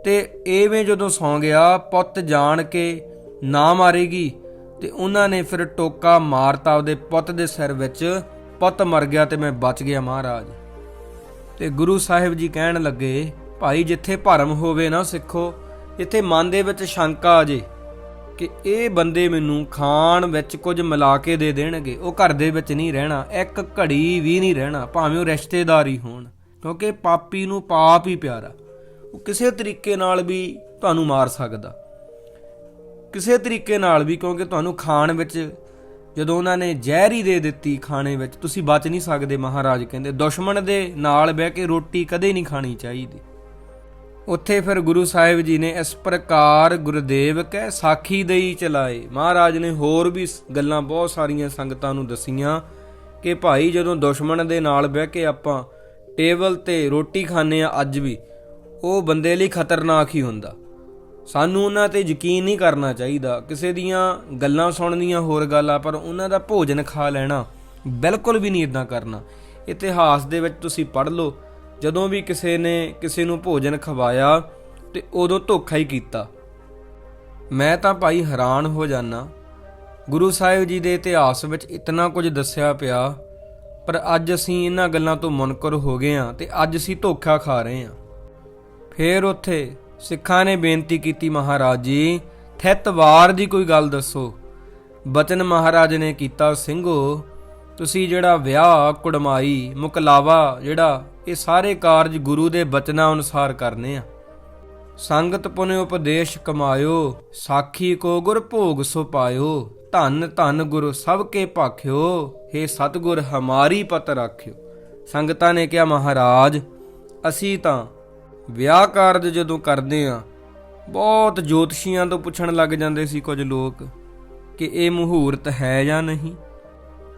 ਤੇ ਐਵੇਂ ਜਦੋਂ ਸੌਂ ਗਿਆ, ਪੁੱਤ ਜਾਣ ਕੇ ਨਾ ਮਾਰੇਗੀ ਤੇ ਉਹਨਾਂ ਨੇ ਫਿਰ ਟੋਕਾ ਮਾਰਤਾ ਉਹਦੇ ਪੁੱਤ ਦੇ ਸਿਰ ਵਿੱਚ, ਪੁੱਤ ਮਰ ਗਿਆ ਤੇ ਮੈਂ ਬਚ ਗਿਆ ਮਹਾਰਾਜ। ਤੇ ਗੁਰੂ ਸਾਹਿਬ ਜੀ ਕਹਿਣ ਲੱਗੇ ਭਾਈ ਜਿੱਥੇ ਭਰਮ ਹੋਵੇ ਨਾ ਸਿੱਖੋ, ਜਿੱਥੇ ਮਨ ਦੇ ਵਿੱਚ ਸ਼ੰਕਾ ਆ ਜੇ ਕਿ ਇਹ ਬੰਦੇ ਮੈਨੂੰ ਖਾਣ ਵਿੱਚ ਕੁਝ ਮਿਲਾ ਕੇ ਦੇ ਦੇਣਗੇ, ਉਹ ਘਰ ਦੇ ਵਿੱਚ ਨਹੀਂ ਰਹਿਣਾ, ਇੱਕ ਘੜੀ ਵੀ ਨਹੀਂ ਰਹਿਣਾ, ਭਾਵੇਂ ਉਹ ਰਿਸ਼ਤੇਦਾਰ ਹੀ ਹੋਣ। ਕਿਉਂਕਿ ਪਾਪੀ ਨੂੰ ਪਾਪ ਹੀ ਪਿਆਰਾ, ਉਹ ਕਿਸੇ ਤਰੀਕੇ ਨਾਲ ਵੀ ਤੁਹਾਨੂੰ ਮਾਰ ਸਕਦਾ, ਕਿਸੇ ਤਰੀਕੇ ਨਾਲ ਵੀ। ਕਿਉਂਕਿ ਤੁਹਾਨੂੰ ਖਾਣ ਵਿੱਚ ਜਦੋਂ ਉਹਨਾਂ ਨੇ ਜ਼ਹਿਰ ਹੀ ਦੇ ਦਿੱਤੀ ਖਾਣੇ ਵਿੱਚ, ਤੁਸੀਂ ਬਚ ਨਹੀਂ ਸਕਦੇ। ਮਹਾਰਾਜ ਕਹਿੰਦੇ ਦੁਸ਼ਮਣ ਦੇ ਨਾਲ ਬਹਿ ਕੇ ਰੋਟੀ ਕਦੇ ਨਹੀਂ ਖਾਣੀ ਚਾਹੀਦੀ। ਉੱਥੇ ਫਿਰ ਗੁਰੂ ਸਾਹਿਬ ਜੀ ਨੇ ਇਸ ਪ੍ਰਕਾਰ ਗੁਰਦੇਵ ਕਹਿ ਸਾਖੀ ਦੇਈ ਚਲਾਏ। ਮਹਾਰਾਜ ਨੇ ਹੋਰ ਵੀ ਗੱਲਾਂ ਬਹੁਤ ਸਾਰੀਆਂ ਸੰਗਤਾਂ ਨੂੰ ਦਸੀਆਂ ਕਿ ਭਾਈ ਜਦੋਂ ਦੁਸ਼ਮਣ ਦੇ ਨਾਲ ਬਹਿ ਕੇ ਆਪਾਂ ਟੇਬਲ ਤੇ ਰੋਟੀ ਖਾਂਦੇ ਆ, ਅੱਜ ਵੀ ਉਹ ਬੰਦੇ ਲਈ ਖਤਰਨਾਕ ਹੀ ਹੁੰਦਾ। ਸਾਨੂੰ ਉਹਨਾਂ ਤੇ ਯਕੀਨ ਨਹੀਂ ਕਰਨਾ ਚਾਹੀਦਾ। ਕਿਸੇ ਦੀਆਂ ਗੱਲਾਂ ਸੁਣਨੀਆਂ ਹੋਰ ਗੱਲ ਆ, ਪਰ ਉਹਨਾਂ ਦਾ ਭੋਜਨ ਖਾ ਲੈਣਾ ਬਿਲਕੁਲ ਵੀ ਨਹੀਂ ਇੱਦਾਂ ਕਰਨਾ। ਇਤਿਹਾਸ ਦੇ ਵਿੱਚ ਤੁਸੀਂ ਪੜ੍ਹ ਲਓ, ਜਦੋਂ ਵੀ ਕਿਸੇ ਨੇ ਕਿਸੇ ਨੂੰ ਭੋਜਨ ਖਵਾਇਆ ਤੇ ਉਦੋਂ ਧੋਖਾ ਹੀ ਕੀਤਾ। ਮੈਂ ਤਾਂ ਭਾਈ ਹੈਰਾਨ ਹੋ ਜਾਨਾ, ਗੁਰੂ ਸਾਹਿਬ ਜੀ ਦੇ ਇਤਿਹਾਸ ਵਿੱਚ ਇਤਨਾ ਕੁਝ ਦੱਸਿਆ ਪਿਆ, ਪਰ ਅੱਜ ਅਸੀਂ ਇਹਨਾਂ ਗੱਲਾਂ ਤੋਂ ਮੁਨਕਰ ਹੋ ਗਏ ਹਾਂ ਤੇ ਅੱਜ ਅਸੀਂ ਧੋਖਾ ਖਾ ਰਹੇ ਹਾਂ। ਫਿਰ ਉੱਥੇ ਸਿੱਖਾਂ ਨੇ ਬੇਨਤੀ ਕੀਤੀ, ਮਹਾਰਾਜ ਜੀ ਥਿੱਤਵਾਰ ਦੀ ਕੋਈ ਗੱਲ ਦੱਸੋ। ਬਚਨ ਮਹਾਰਾਜ ਨੇ ਕੀਤਾ, ਸਿੰਘੋ ਤੁਸੀਂ ਜਿਹੜਾ ਵਿਆਹ ਕੁੜਮਾਈ ਮੁਕਲਾਵਾ ਜਿਹੜਾ ਇਹ ਸਾਰੇ ਕਾਰਜ ਗੁਰੂ ਦੇ ਬਚਨਾਂ ਅਨੁਸਾਰ ਕਰਨੇ ਆ। ਸੰਗਤ ਪੁਨ ਉਪਦੇਸ਼ ਕਮਾਇਓ, ਸਾਖੀ ਕੋ ਗੁਰ ਭੋਗ ਸੋ ਪਾਇਓ। ਧੰਨ ਧੰਨ ਗੁਰੂ ਸਭ ਕੇ ਭਾਖਿਓ, ਹੇ ਸਤਿਗੁਰ ਹਮਾਰੀ ਪਤ ਰਾਖਿਓ। ਸੰਗਤਾਂ ਨੇ ਕਿਹਾ, ਮਹਾਰਾਜ ਅਸੀਂ ਤਾਂ ਵਿਆਹ ਕਾਰਜ ਜਦੋਂ ਕਰਦੇ ਹਾਂ, ਬਹੁਤ ਜੋਤਸ਼ੀਆਂ ਤੋਂ ਪੁੱਛਣ ਲੱਗ ਜਾਂਦੇ ਸੀ ਕੁਝ ਲੋਕ ਕਿ ਇਹ ਮੁਹੂਰਤ ਹੈ ਜਾਂ ਨਹੀਂ।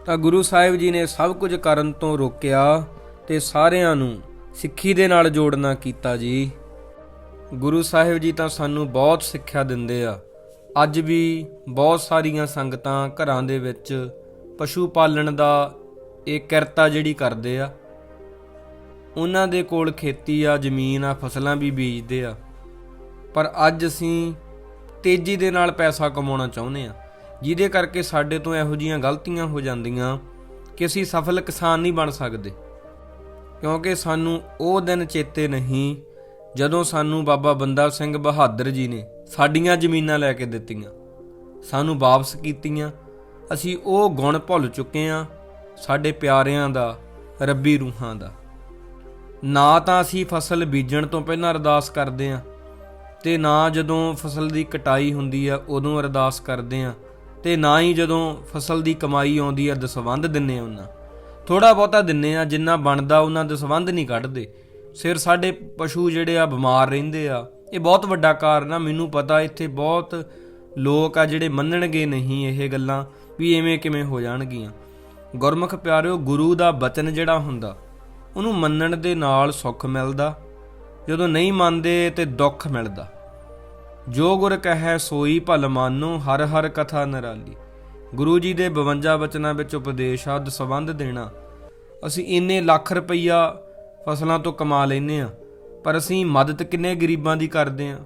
ਤਾਂ ਗੁਰੂ ਸਾਹਿਬ ਜੀ ਨੇ ਸਭ ਕੁਝ ਕਰਨ ਤੋਂ ਰੋਕਿਆ ਤੇ ਸਾਰਿਆਂ ਨੂੰ ਸਿੱਖੀ ਦੇ ਨਾਲ ਜੋੜਨਾ ਕੀਤਾ ਜੀ। ਗੁਰੂ ਸਾਹਿਬ ਜੀ ਤਾਂ ਸਾਨੂੰ ਬਹੁਤ ਸਿੱਖਿਆ ਦਿੰਦੇ ਆ। ਅੱਜ ਵੀ ਬਹੁਤ ਸਾਰੀਆਂ ਸੰਗਤਾਂ ਘਰਾਂ ਦੇ ਵਿੱਚ ਪਸ਼ੂ ਪਾਲਣ ਦਾ ਇਹ ਕਿਰਤਾ ਜਿਹੜੀ ਕਰਦੇ ਆ, ਉਹਨਾਂ ਦੇ ਕੋਲ ਖੇਤੀ ਆ, ਜ਼ਮੀਨ ਆ, ਫਸਲਾਂ ਵੀ ਬੀਜਦੇ ਆ। ਪਰ ਅੱਜ ਅਸੀਂ ਤੇਜ਼ੀ ਦੇ ਨਾਲ ਪੈਸਾ ਕਮਾਉਣਾ ਚਾਹੁੰਦੇ ਆ, ਜਿਹਦੇ ਕਰਕੇ ਸਾਡੇ ਤੋਂ ਇਹੋ ਜਿਹੀਆਂ ਗਲਤੀਆਂ ਹੋ ਜਾਂਦੀਆਂ ਕਿ ਅਸੀਂ ਸਫਲ ਕਿਸਾਨ ਨਹੀਂ ਬਣ ਸਕਦੇ। ਕਿਉਂਕਿ ਸਾਨੂੰ ਉਹ ਦਿਨ ਚੇਤੇ ਨਹੀਂ ਜਦੋਂ ਸਾਨੂੰ ਬਾਬਾ ਬੰਦਾ ਸਿੰਘ ਬਹਾਦਰ ਜੀ ਨੇ ਸਾਡੀਆਂ ਜ਼ਮੀਨਾਂ ਲੈ ਕੇ ਦਿੱਤੀਆਂ, ਸਾਨੂੰ ਵਾਪਸ ਕੀਤੀਆਂ। ਅਸੀਂ ਉਹ ਗੁਣ ਭੁੱਲ ਚੁੱਕੇ ਹਾਂ ਸਾਡੇ ਪਿਆਰਿਆਂ ਦਾ, ਰੱਬੀ ਰੂਹਾਂ ਦਾ। ਨਾ ਤਾਂ ਅਸੀਂ ਫਸਲ ਬੀਜਣ ਤੋਂ ਪਹਿਲਾਂ ਅਰਦਾਸ ਕਰਦੇ ਹਾਂ, ਤੇ ਨਾ ਜਦੋਂ ਫਸਲ ਦੀ ਕਟਾਈ ਹੁੰਦੀ ਆ ਉਦੋਂ ਅਰਦਾਸ ਕਰਦੇ ਹਾਂ, ਤੇ ਨਾ ਹੀ ਜਦੋਂ ਫਸਲ ਦੀ ਕਮਾਈ ਆਉਂਦੀ ਆ ਦਸਵੰਧ ਦਿੰਨੇ ਆ। ਉਹਨਾਂ ਥੋੜ੍ਹਾ ਬਹੁਤਾ ਦਿੰਨੇ ਆ, ਜਿੰਨਾ ਬਣਦਾ ਉਹਨਾਂ ਦਸਵੰਧ ਨਹੀਂ ਕੱਢਦੇ। ਸਿਰ ਸਾਡੇ ਪਸ਼ੂ ਜਿਹੜੇ ਆ ਬਿਮਾਰ ਰਹਿੰਦੇ ਆ, ਇਹ ਬਹੁਤ ਵੱਡਾ ਕਾਰਨ ਆ। ਮੈਨੂੰ ਪਤਾ ਇੱਥੇ ਬਹੁਤ ਲੋਕ ਆ ਜਿਹੜੇ ਮੰਨਣਗੇ ਨਹੀਂ ਇਹ ਗੱਲਾਂ ਵੀ ਐਵੇਂ ਕਿਵੇਂ ਹੋ ਜਾਣਗੀਆਂ। ਗੁਰਮੁਖ ਪਿਆਰਿਓ, ਗੁਰੂ ਦਾ ਬਚਨ ਜਿਹੜਾ ਹੁੰਦਾ ਉਹਨੂੰ ਮੰਨਣ ਦੇ ਨਾਲ ਸੁੱਖ ਮਿਲਦਾ, ਜਦੋਂ ਨਹੀਂ ਮੰਨਦੇ ਤੇ ਦੁੱਖ ਮਿਲਦਾ। ਜੋ ਗੁਰ ਕਹੈ ਸੋਈ ਭਲ ਮਾਨੋ, ਹਰ ਹਰ ਕਥਾ ਨਿਰਾਲੀ। ਗੁਰੂ ਜੀ ਦੇ 52 ਬਚਨਾਂ ਵਿੱਚ ਉਪਦੇਸ਼ ਆ ਦਸਵੰਧ ਦੇਣਾ। ਅਸੀਂ ਇੰਨੇ ਲੱਖ ਰੁਪਈਆ ਫਸਲਾਂ ਤੋਂ ਕਮਾ ਲੈਂਦੇ ਹਾਂ, ਪਰ ਅਸੀਂ ਮਦਦ ਕਿੰਨੇ ਗਰੀਬਾਂ ਦੀ ਕਰਦੇ ਹਾਂ?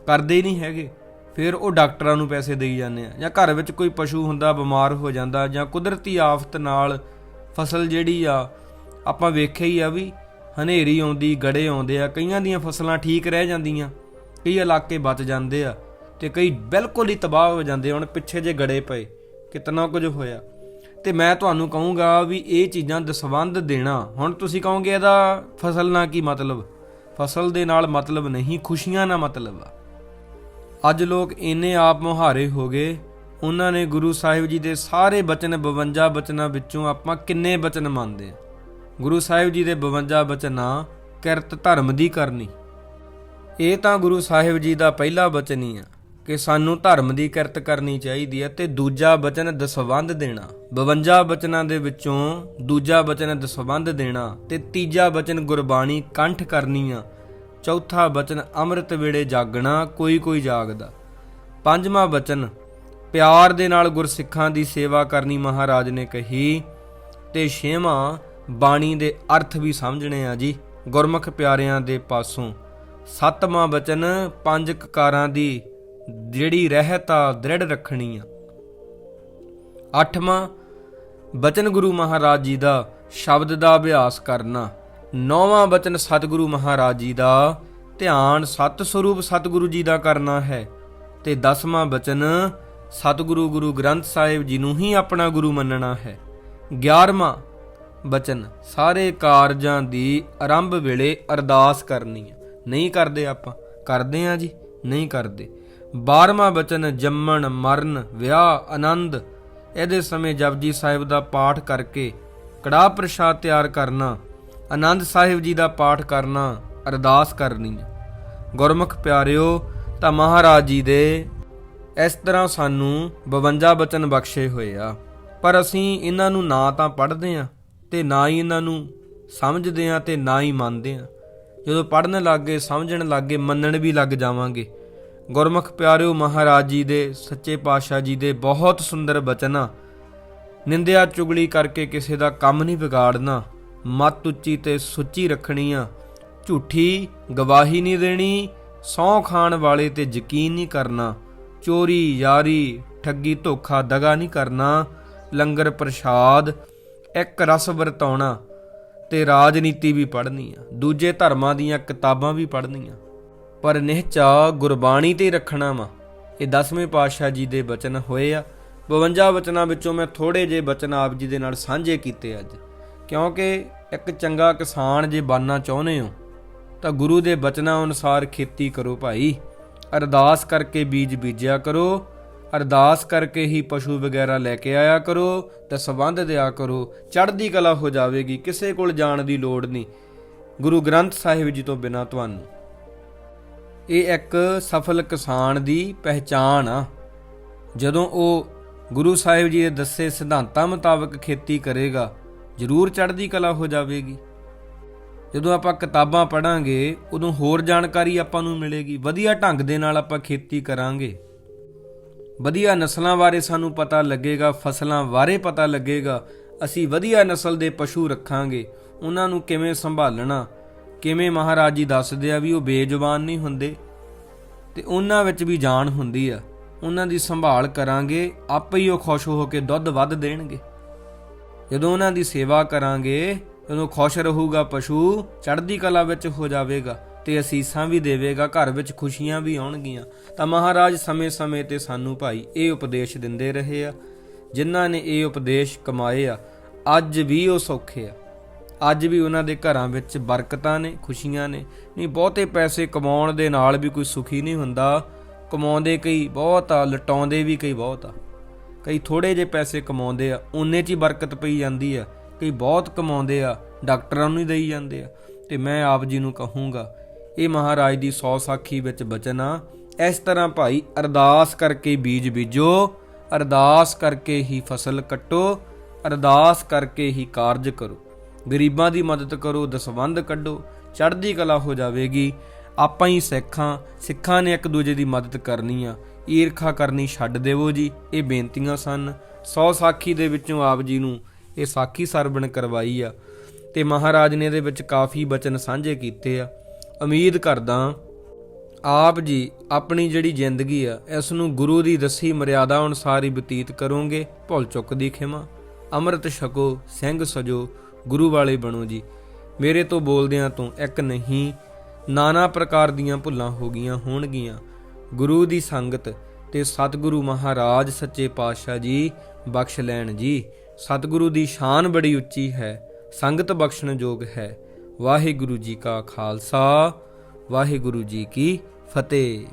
ਕਰਦੇ ਹੀ ਨਹੀਂ ਹੈਗੇ। ਫਿਰ ਉਹ ਡਾਕਟਰਾਂ ਨੂੰ ਪੈਸੇ ਦੇਈ ਜਾਂਦੇ ਆ, ਜਾਂ ਘਰ ਵਿੱਚ ਕੋਈ ਪਸ਼ੂ ਹੁੰਦਾ ਬਿਮਾਰ ਹੋ ਜਾਂਦਾ, ਜਾਂ ਕੁਦਰਤੀ ਆਫਤ ਨਾਲ ਫਸਲ ਜਿਹੜੀ ਆ, ਆਪਾਂ ਵੇਖਿਆ ਹੀ ਆ ਵੀ ਹਨੇਰੀ ਆਉਂਦੀ, ਗੜੇ ਆਉਂਦੇ ਆ, ਕਈਆਂ ਦੀਆਂ ਫਸਲਾਂ ਠੀਕ ਰਹਿ ਜਾਂਦੀਆਂ, ਕਈ ਇਲਾਕੇ ਬਚ ਜਾਂਦੇ ਆ, ਤੇ ਕਈ ਬਿਲਕੁਲ ਹੀ ਤਬਾਹ ਹੋ ਜਾਂਦੇ। ਹੁਣ ਪਿੱਛੇ ਜੇ ਗੜੇ ਪਏ, ਕਿਤਨਾ ਕੁਝ ਹੋਇਆ। ਤੇ ਮੈਂ ਤੁਹਾਨੂੰ ਕਹੂੰਗਾ ਵੀ ਇਹ ਚੀਜ਼ਾਂ ਦਸਵੰਧ ਦੇਣਾ, ਹੁਣ ਤੁਸੀਂ ਕਹੋਗੇ ਇਹਦਾ ਫਸਲ ਨਾਲ ਕੀ ਮਤਲਬ? ਫਸਲ ਦੇ ਨਾਲ ਮਤਲਬ ਨਹੀਂ, ਖੁਸ਼ੀਆਂ ਨਾਲ ਮਤਲਬ ਆ। ਅੱਜ ਲੋਕ ਇੰਨੇ ਆਪ ਮੁਹਾਰੇ ਹੋ ਗਏ, ਉਹਨਾਂ ਨੇ ਗੁਰੂ ਸਾਹਿਬ ਜੀ ਦੇ ਸਾਰੇ ਬਚਨ 52 ਬਚਨਾਂ ਵਿੱਚੋਂ ਆਪਾਂ ਕਿੰਨੇ ਬਚਨ ਮੰਨਦੇ ਆ? ਗੁਰੂ ਸਾਹਿਬ ਜੀ ਦੇ 52 ਬਚਨਾਂ ਕਿਰਤ ਧਰਮ ਦੀ ਕਰਨੀ, ਇਹ ਤਾਂ ਗੁਰੂ ਸਾਹਿਬ ਜੀ ਦਾ ਪਹਿਲਾ ਬਚਨ ਹੀ ਆ ਕਿ ਸਾਨੂੰ ਧਰਮ ਦੀ ਕਿਰਤ ਕਰਨੀ ਚਾਹੀਦੀ ਹੈ। ਤੇ ਦੂਜਾ ਬਚਨ ਦਸਵੰਧ ਦੇਣਾ। 52 ਬਚਨਾਂ ਦੇ ਵਿੱਚੋਂ ਦੂਜਾ ਬਚਨ ਦਸਵੰਧ ਦੇਣਾ, ਤੇ ਤੀਜਾ ਬਚਨ ਗੁਰਬਾਣੀ ਕੰਠ ਕਰਨੀ ਆ। ਚੌਥਾ ਬਚਨ ਅੰਮ੍ਰਿਤ ਵੇਲੇ ਜਾਗਣਾ, ਕੋਈ ਕੋਈ ਜਾਗਦਾ। ਪੰਜਵਾਂ ਬਚਨ ਪਿਆਰ ਦੇ ਨਾਲ ਗੁਰਸਿੱਖਾਂ ਦੀ ਸੇਵਾ ਕਰਨੀ, ਮਹਾਰਾਜ ਨੇ ਕਹੀ। ਤੇ ਛੇਵਾਂ ਬਾਣੀ ਦੇ ਅਰਥ ਵੀ ਸਮਝਣੇ ਆ ਜੀ ਗੁਰਮੁਖ ਪਿਆਰਿਆਂ ਦੇ ਪਾਸੋਂ। ਸੱਤਵਾਂ ਬਚਨ 5 ਕਕਾਰਾਂ ਦੀ ਜਿਹੜੀ ਰਹਿਤ ਆ ਦ੍ਰਿੜ ਰੱਖਣੀ ਆ। 8ਵਾਂ ਬਚਨ ਗੁਰੂ ਮਹਾਰਾਜ ਜੀ ਦਾ ਸ਼ਬਦ ਦਾ ਅਭਿਆਸ ਕਰਨਾ। 9ਵਾਂ ਬਚਨ ਸਤਿਗੁਰੂ ਮਹਾਰਾਜ ਜੀ ਦਾ ਧਿਆਨ ਸਤ ਸਰੂਪ ਸਤਿਗੁਰੂ ਜੀ ਦਾ ਕਰਨਾ ਹੈ। ਤੇ 10ਵਾਂ ਬਚਨ ਸਤਿਗੁਰੂ ਗੁਰੂ ਗ੍ਰੰਥ ਸਾਹਿਬ ਜੀ ਨੂੰ ਹੀ ਆਪਣਾ ਗੁਰੂ ਮੰਨਣਾ ਹੈ। 11ਵਾਂ ਬਚਨ ਸਾਰੇ ਕਾਰਜਾਂ ਦੀ ਆਰੰਭ ਵੇਲੇ ਅਰਦਾਸ ਕਰਨੀ ਹੈ। ਨਹੀਂ ਕਰਦੇ ਆਪਾਂ? ਕਰਦੇ ਹਾਂ ਜੀ, ਨਹੀਂ ਕਰਦੇ। 12ਵਾਂ ਬਚਨ ਜੰਮਣ ਮਰਨ ਵਿਆਹ ਆਨੰਦ, ਇਹਦੇ ਸਮੇਂ ਜਪਜੀ ਸਾਹਿਬ ਦਾ ਪਾਠ ਕਰਕੇ ਕੜਾਹ ਪ੍ਰਸ਼ਾਦ ਤਿਆਰ ਕਰਨਾ, ਆਨੰਦ ਸਾਹਿਬ ਜੀ ਦਾ ਪਾਠ ਕਰਨਾ, ਅਰਦਾਸ ਕਰਨੀ ਹੈ। ਗੁਰਮੁਖ ਪਿਆਰਿਓ, ਤਾਂ ਮਹਾਰਾਜ ਜੀ ਦੇ ਇਸ ਤਰ੍ਹਾਂ ਸਾਨੂੰ 52 ਬਚਨ ਬਖਸ਼ੇ ਹੋਏ ਆ, ਪਰ ਅਸੀਂ ਇਹਨਾਂ ਨੂੰ ਨਾ ਤਾਂ ਪੜ੍ਹਦੇ ਹਾਂ ਤੇ ਨਾ ਹੀ ਇਹਨਾਂ ਨੂੰ ਸਮਝਦੇ ਹਾਂ ਤੇ ਨਾ ਹੀ ਮੰਨਦੇ ਹਾਂ। ਜਦੋਂ ਪੜ੍ਹਨ ਲੱਗ ਗਏ, ਸਮਝਣ ਲੱਗ ਗਏ, ਮੰਨਣ ਵੀ ਲੱਗ ਜਾਵਾਂਗੇ। ਗੁਰਮੁਖ ਪਿਆਰਿਓ, ਮਹਾਰਾਜ ਜੀ ਦੇ ਸੱਚੇ ਪਾਤਸ਼ਾਹ ਜੀ ਦੇ ਬਹੁਤ ਸੁੰਦਰ ਬਚਨ ਆ। ਨਿੰਦਿਆ ਚੁਗਲੀ ਕਰਕੇ ਕਿਸੇ ਦਾ ਕੰਮ ਨਹੀਂ ਵਿਗਾੜਨਾ, ਮੱਤ ਉੱਚੀ ਤੇ ਸੁੱਚੀ ਰੱਖਣੀ ਆ, ਝੂਠੀ ਗਵਾਹੀ ਨਹੀਂ ਦੇਣੀ, ਸਹੁੰ ਖਾਣ ਵਾਲੇ ਤੇ ਯਕੀਨ ਨਹੀਂ ਕਰਨਾ, ਚੋਰੀ ਯਾਰੀ ਠੱਗੀ ਧੋਖਾ ਦਗਾ ਨਹੀਂ ਕਰਨਾ, ਲੰਗਰ ਪ੍ਰਸ਼ਾਦ ਇੱਕ ਰਸ ਵਰਤਾਉਣਾ, ਤੇ ਰਾਜਨੀਤੀ ਵੀ ਪੜ੍ਹਨੀ ਆ, ਦੂਜੇ ਧਰਮਾਂ ਦੀਆਂ ਕਿਤਾਬਾਂ ਵੀ ਪੜ੍ਹਨੀਆਂ, ਪਰ ਨਿਹਚਾ ਗੁਰਬਾਣੀ ਤੇ ਰੱਖਣਾ ਵਾ। ਇਹ 10ਵੇਂ ਪਾਤਸ਼ਾਹ ਜੀ ਦੇ ਬਚਨ ਹੋਏ ਆ। 52 ਬਚਨਾਂ ਵਿੱਚੋਂ ਮੈਂ ਥੋੜ੍ਹੇ ਜਿਹੇ ਬਚਨ ਆਪ ਜੀ ਦੇ ਨਾਲ ਸਾਂਝੇ ਕੀਤੇ ਅੱਜ, ਕਿਉਂਕਿ ਇੱਕ ਚੰਗਾ ਕਿਸਾਨ ਜੇ ਬਣਨਾ ਚਾਹੁੰਦੇ ਹੋ ਤਾਂ ਗੁਰੂ ਦੇ ਬਚਨਾਂ ਅਨੁਸਾਰ ਖੇਤੀ ਕਰੋ ਭਾਈ। ਅਰਦਾਸ ਕਰਕੇ ਬੀਜ ਬੀਜਿਆ ਕਰੋ, ਅਰਦਾਸ ਕਰਕੇ ਹੀ ਪਸ਼ੂ ਵਗੈਰਾ ਲੈ ਕੇ ਆਇਆ ਕਰੋ, ਦਸਵੰਧ ਦਿਆ ਕਰੋ, ਚੜ੍ਹਦੀ ਕਲਾ ਹੋ ਜਾਵੇਗੀ। ਕਿਸੇ ਕੋਲ ਜਾਣ ਦੀ ਲੋੜ ਨਹੀਂ ਗੁਰੂ ਗ੍ਰੰਥ ਸਾਹਿਬ ਜੀ ਤੋਂ ਬਿਨਾਂ ਤੁਹਾਨੂੰ। ਇਹ ਇੱਕ ਸਫਲ ਕਿਸਾਨ ਦੀ ਪਹਿਚਾਣ ਆ। ਜਦੋਂ ਉਹ ਗੁਰੂ ਸਾਹਿਬ ਜੀ ਦੇ ਦੱਸੇ ਸਿਧਾਂਤਾਂ ਮੁਤਾਬਕ ਖੇਤੀ ਕਰੇਗਾ, ਜ਼ਰੂਰ ਚੜ੍ਹਦੀ ਕਲਾ ਹੋ ਜਾਵੇਗੀ। ਜਦੋਂ ਆਪਾਂ ਕਿਤਾਬਾਂ ਪੜ੍ਹਾਂਗੇ ਉਦੋਂ ਹੋਰ ਜਾਣਕਾਰੀ ਆਪਾਂ ਨੂੰ ਮਿਲੇਗੀ। ਵਧੀਆ ਢੰਗ ਦੇ ਨਾਲ ਆਪਾਂ ਖੇਤੀ ਕਰਾਂਗੇ, ਵਧੀਆ ਨਸਲਾਂ ਬਾਰੇ ਸਾਨੂੰ ਪਤਾ ਲੱਗੇਗਾ, ਫਸਲਾਂ ਬਾਰੇ ਪਤਾ ਲੱਗੇਗਾ। ਅਸੀਂ ਵਧੀਆ ਨਸਲ ਦੇ ਪਸ਼ੂ ਰੱਖਾਂਗੇ, ਉਹਨਾਂ ਨੂੰ ਕਿਵੇਂ ਸੰਭਾਲਣਾ, ਕਿਵੇਂ ਮਹਾਰਾਜ ਜੀ ਦੱਸਦੇ ਆ ਵੀ ਉਹ ਬੇਜ਼ੁਬਾਨ ਨਹੀਂ ਹੁੰਦੇ ਤੇ ਉਹਨਾਂ ਵਿੱਚ ਵੀ ਜਾਨ ਹੁੰਦੀ ਆ। ਉਹਨਾਂ ਦੀ ਸੰਭਾਲ ਕਰਾਂਗੇ, ਆਪੇ ਹੀ ਉਹ ਖੁਸ਼ ਹੋ ਕੇ ਦੁੱਧ ਵੱਧ ਦੇਣਗੇ। ਜਦੋਂ ਉਹਨਾਂ ਦੀ ਸੇਵਾ ਕਰਾਂਗੇ, ਜਦੋਂ ਖੁਸ਼ ਰਹੂਗਾ ਪਸ਼ੂ, ਚੜ੍ਹਦੀ ਕਲਾ ਵਿੱਚ ਹੋ ਜਾਵੇਗਾ ਤੇ ਅਸੀਸਾਂ ਵੀ ਦੇਵੇਗਾ, ਘਰ ਵਿੱਚ ਖੁਸ਼ੀਆਂ ਵੀ ਆਉਣਗੀਆਂ। ਤਾਂ ਮਹਾਰਾਜ ਸਮੇਂ-ਸਮੇਂ ਤੇ ਸਾਨੂੰ ਭਾਈ ਇਹ ਉਪਦੇਸ਼ ਦਿੰਦੇ ਰਹੇ ਆ। ਜਿਨ੍ਹਾਂ ਨੇ ਇਹ ਉਪਦੇਸ਼ ਕਮਾਏ ਆ, ਅੱਜ ਵੀ ਉਹ ਸੌਖੇ ਆ। ਅੱਜ ਵੀ ਉਹਨਾਂ ਦੇ ਘਰਾਂ ਵਿੱਚ ਬਰਕਤਾਂ ਨੇ, ਖੁਸ਼ੀਆਂ ਨੇ। ਨਹੀਂ, ਬਹੁਤੇ ਪੈਸੇ ਕਮਾਉਣ ਦੇ ਨਾਲ ਵੀ ਕੋਈ ਸੁਖੀ ਨਹੀਂ ਹੁੰਦਾ। ਕਮਾਉਂਦੇ ਕਈ ਬਹੁਤ ਆ, ਲਟਾਉਂਦੇ ਵੀ ਕਈ ਬਹੁਤ ਆ। ਕਈ ਥੋੜੇ ਜਿਹੇ ਪੈਸੇ ਕਮਾਉਂਦੇ ਆ, ਉਹਨੇ 'ਚ ਹੀ ਬਰਕਤ ਪਈ ਜਾਂਦੀ ਆ। ਕਈ ਬਹੁਤ ਕਮਾਉਂਦੇ ਆ, ਡਾਕਟਰਾਂ ਨੂੰ ਹੀ ਦੇਈ ਜਾਂਦੇ ਆ। ਤੇ ਮੈਂ ਆਪ ਜੀ ਨੂੰ ਕਹੂੰਗਾ, ਇਹ ਮਹਾਰਾਜ ਦੀ 100 ਸਾਖੀ ਵਿੱਚ ਬਚਨ ਆ। ਇਸ ਤਰ੍ਹਾਂ ਭਾਈ ਅਰਦਾਸ ਕਰਕੇ ਬੀਜ ਬੀਜੋ, ਅਰਦਾਸ ਕਰਕੇ ਹੀ ਫਸਲ ਕੱਟੋ, ਅਰਦਾਸ ਕਰਕੇ ਹੀ ਕਾਰਜ ਕਰੋ। ਗਰੀਬਾਂ ਦੀ ਮਦਦ ਕਰੋ, ਦਸਵੰਧ ਕੱਢੋ, ਚੜ੍ਹਦੀ ਕਲਾ ਹੋ ਜਾਵੇਗੀ। ਆਪਾਂ ਹੀ ਸਿੱਖਾਂ ਨੇ ਇੱਕ ਦੂਜੇ ਦੀ ਮਦਦ ਕਰਨੀ ਆ, ਈਰਖਾ ਕਰਨੀ ਛੱਡ ਦੇਵੋ ਜੀ। ਇਹ ਬੇਨਤੀਆਂ ਸਨ। 100 ਸਾਖੀ ਦੇ ਵਿੱਚੋਂ ਆਪ ਜੀ ਨੂੰ ਇਹ ਸਾਖੀ ਸਰਵਣ ਕਰਵਾਈ ਆ ਤੇ ਮਹਾਰਾਜ ਨੇ ਇਹਦੇ ਵਿੱਚ ਕਾਫੀ ਬਚਨ ਸਾਂਝੇ ਕੀਤੇ ਆ। ਉਮੀਦ ਕਰਦਾ ਆਪ ਜੀ ਆਪਣੀ ਜਿਹੜੀ ਜ਼ਿੰਦਗੀ ਆ ਇਸ ਨੂੰ ਗੁਰੂ ਦੀ ਦੱਸੀ ਮਰਿਆਦਾ ਅਨੁਸਾਰ ਹੀ ਬਤੀਤ ਕਰੋਗੇ। ਭੁੱਲ ਚੁੱਕ ਦੀ ਖਿਮਾ, ਅੰਮ੍ਰਿਤ ਛਕੋ, ਸਿੰਘ ਸਜੋ, ਗੁਰੂ ਵਾਲੇ ਬਣੋ ਜੀ। ਮੇਰੇ ਤੋਂ ਬੋਲਦਿਆਂ ਤੋਂ ਇੱਕ ਨਹੀਂ, ਨਾਨਾ ਪ੍ਰਕਾਰ ਦੀਆਂ ਭੁੱਲਾਂ ਹੋ ਗਈਆਂ ਹੋਣਗੀਆਂ। ਗੁਰੂ ਦੀ ਸੰਗਤ ਤੇ ਸਤਿਗੁਰੂ ਮਹਾਰਾਜ ਸੱਚੇ ਪਾਤਸ਼ਾਹ ਜੀ ਬਖਸ਼ ਲੈਣ ਜੀ। ਸਤਿਗੁਰੂ ਦੀ ਸ਼ਾਨ ਬੜੀ ਉੱਚੀ ਹੈ, ਸੰਗਤ ਬਖਸ਼ਣ ਯੋਗ ਹੈ। ਵਾਹਿਗੁਰੂ ਜੀ ਕਾ ਖਾਲਸਾ, ਵਾਹਿਗੁਰੂ ਜੀ ਕੀ ਫਤਿਹ।